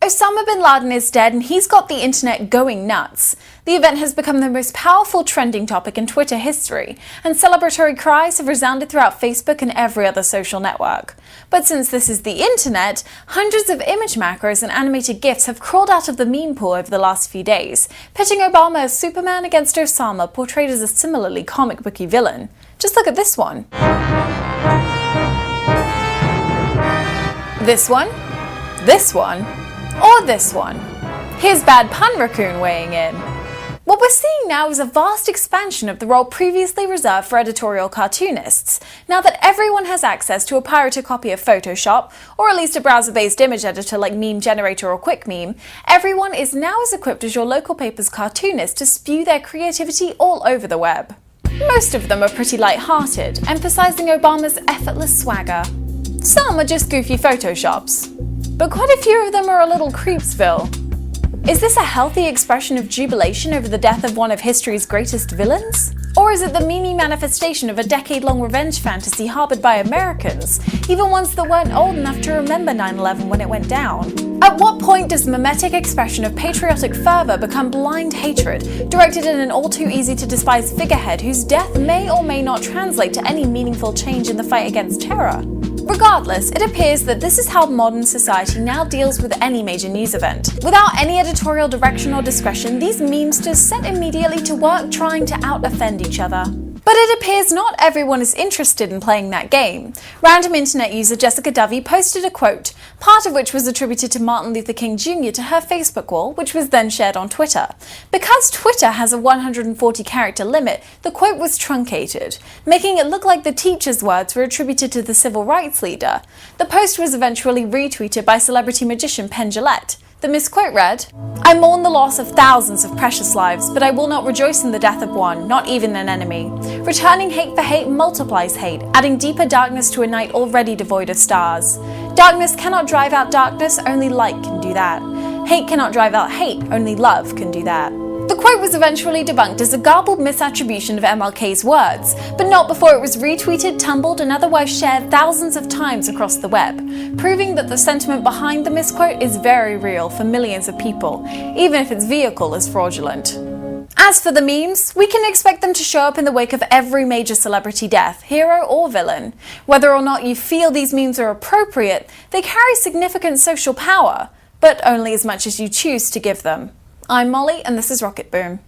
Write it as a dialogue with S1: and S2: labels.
S1: Osama Bin Laden is dead and he's got the internet going nuts. The event has become the most powerful trending topic in Twitter history, and celebratory cries have resounded throughout Facebook and every other social network. But since this is the internet, hundreds of image macros and animated GIFs have crawled out of the meme pool over the last few days, pitching Obama as Superman against Osama, portrayed as a similarly comic booky villain. Just look at this one. This one, or this one. Here's Bad Pun Raccoon weighing in. What we're seeing now is a vast expansion of the role previously reserved for editorial cartoonists. Now that everyone has access to a pirated copy of Photoshop, or at least a browser-based image editor like Meme Generator or Quick Meme, everyone is now as equipped as your local paper's cartoonist to spew their creativity all over the web. Most of them are pretty light-hearted, emphasizing Obama's effortless swagger. Some are just goofy Photoshops, but quite a few of them are a little Creepsville. Is this a healthy expression of jubilation over the death of one of history's greatest villains? Or is it the meme manifestation of a decade-long revenge fantasy harbored by Americans, even ones that weren't old enough to remember 9/11 when it went down? At what point does mimetic expression of patriotic fervor become blind hatred, directed at an all-too-easy-to-despise figurehead whose death may or may not translate to any meaningful change in the fight against terror? Regardless, it appears that this is how modern society now deals with any major news event. Without any editorial direction or discretion, these memesters set immediately to work trying to out-offend each other. But it appears not everyone is interested in playing that game. Random internet user Jessica Dovey posted a quote, part of which was attributed to Martin Luther King Jr. to her Facebook wall, which was then shared on Twitter. Because Twitter has a 140-character limit, the quote was truncated, making it look like the teacher's words were attributed to the civil rights leader. The post was eventually retweeted by celebrity magician Penn Jillette. The misquote read, "I mourn the loss of thousands of precious lives, but I will not rejoice in the death of one, not even an enemy. Returning hate for hate multiplies hate, adding deeper darkness to a night already devoid of stars. Darkness cannot drive out darkness, only light can do that. Hate cannot drive out hate, only love can do that." The quote was eventually debunked as a garbled misattribution of MLK's words, but not before it was retweeted, tumbled, and otherwise shared thousands of times across the web, proving that the sentiment behind the misquote is very real for millions of people, even if its vehicle is fraudulent. As for the memes, we can expect them to show up in the wake of every major celebrity death, hero or villain. Whether or not you feel these memes are appropriate, they carry significant social power, but only as much as you choose to give them. I'm Molly, and this is Rocketboom.